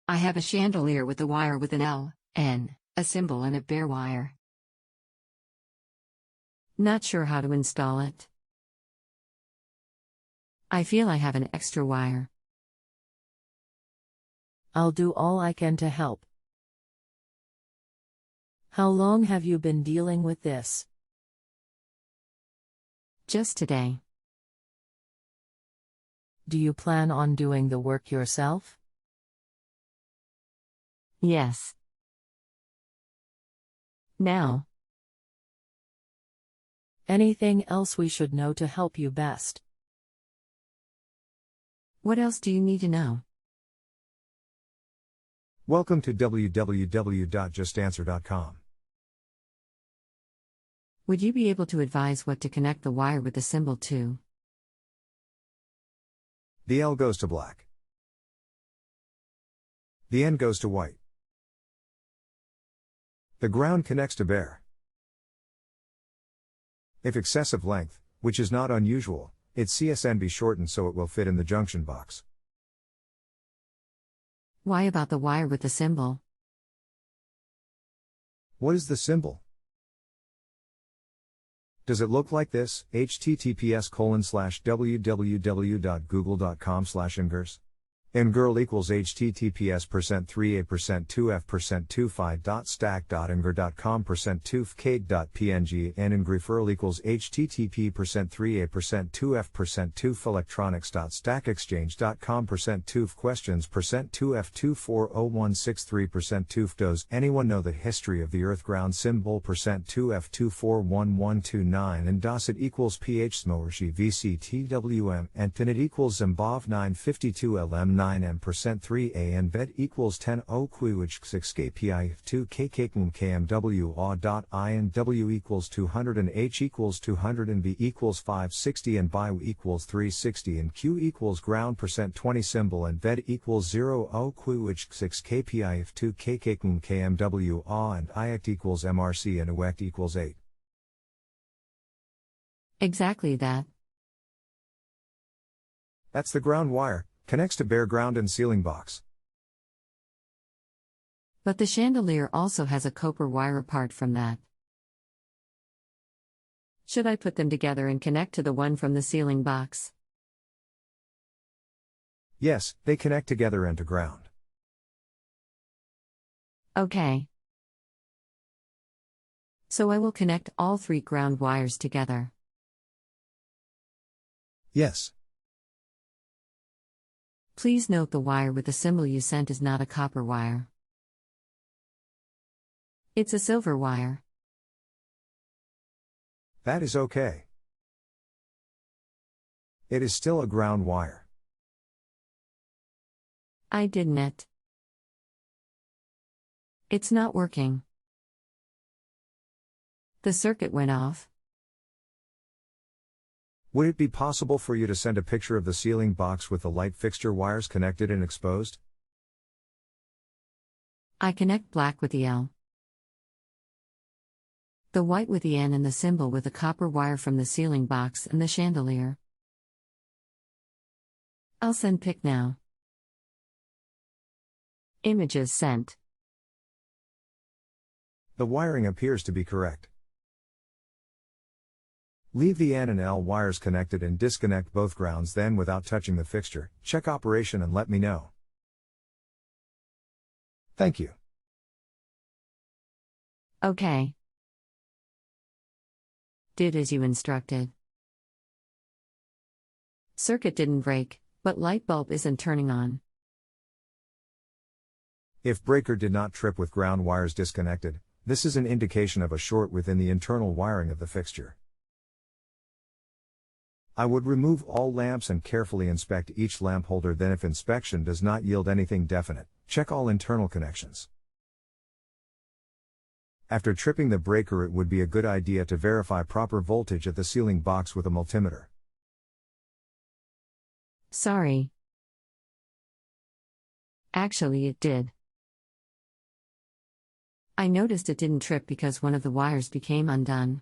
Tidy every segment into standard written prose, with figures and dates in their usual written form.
I have a chandelier with a wire with an L, N, a symbol and a bare wire. Not sure how to install it. I feel I have an extra wire. I'll do all I can to help. How long have you been dealing with this? Just today. Do you plan on doing the work yourself? Yes. Now. Anything else we should know to help you best? What else do you need to know? Welcome to www.JustAnswer.com. Would you be able to advise what to connect the wire with the symbol to? The L goes to black. The N goes to white. The ground connects to bare. If excessive length, which is not unusual, its CSN be shortened so it will fit in the junction box. Why about the wire with the symbol? What is the symbol? Does it look like this? https://www.google.com/ingers. Ingirl equals https://3a%2f%2fi.stack.ingr.com%2fcade.png and ingreferral equals http://3a%2f%2felectronics.stackexchange.com%2f questions%2f2401632f Does anyone know the history of the earth ground symbol %2f241129 and DOS it equals ph smorshi vctwm and pin it equals zimbabwe 952 lm9 and %3a and vet equals 10 o quiwich 6 kpi 2 kkm kmw aw.I and w equals 200 and h equals 200 and b equals 560 and by equals 360 and q equals ground %20 symbol and vet equals 0 o quiwich 6 kpi 2 kkm kmw aw and iect equals mrc and uect equals 8. Exactly that. That's the ground wire. Connects to bare ground and ceiling box. But the chandelier also has a copper wire apart from that. Should I put them together and connect to the one from the ceiling box? Yes, they connect together and to ground. Okay. So I will connect all 3 ground wires together. Yes. Please note the wire with the symbol you sent is not a copper wire. It's a silver wire. That is okay. It is still a ground wire. I didn't it. It's not working. The circuit went off. Would it be possible for you to send a picture of the ceiling box with the light fixture wires connected and exposed? I connect black with the L, the white with the N and the symbol with a copper wire from the ceiling box and the chandelier. I'll send pic now. Images sent. The wiring appears to be correct. Leave the N and L wires connected and disconnect both grounds then without touching the fixture. Check operation and let me know. Thank you. Okay. Did as you instructed. Circuit didn't break, but light bulb isn't turning on. If breaker did not trip with ground wires disconnected, this is an indication of a short within the internal wiring of the fixture. I would remove all lamps and carefully inspect each lamp holder, then if inspection does not yield anything definite, check all internal connections. After tripping the breaker, it would be a good idea to verify proper voltage at the ceiling box with a multimeter. Sorry. Actually it did. I noticed it didn't trip because one of the wires became undone.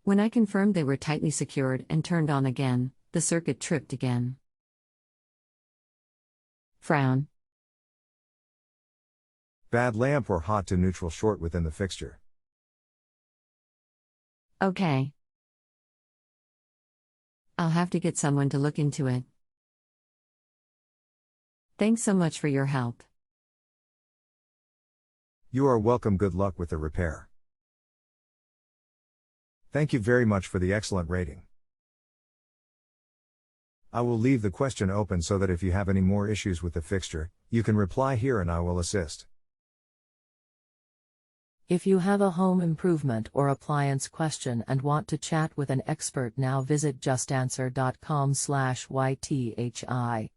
When I confirmed they were tightly secured and turned on again, the circuit tripped again. Frown. Bad lamp or hot to neutral short within the fixture. Okay. I'll have to get someone to look into it. Thanks so much for your help. You are welcome. Good luck with the repair. Thank you very much for the excellent rating. I will leave the question open so that if you have any more issues with the fixture, you can reply here and I will assist. If you have a home improvement or appliance question and want to chat with an expert now, visit justanswer.com/ythi.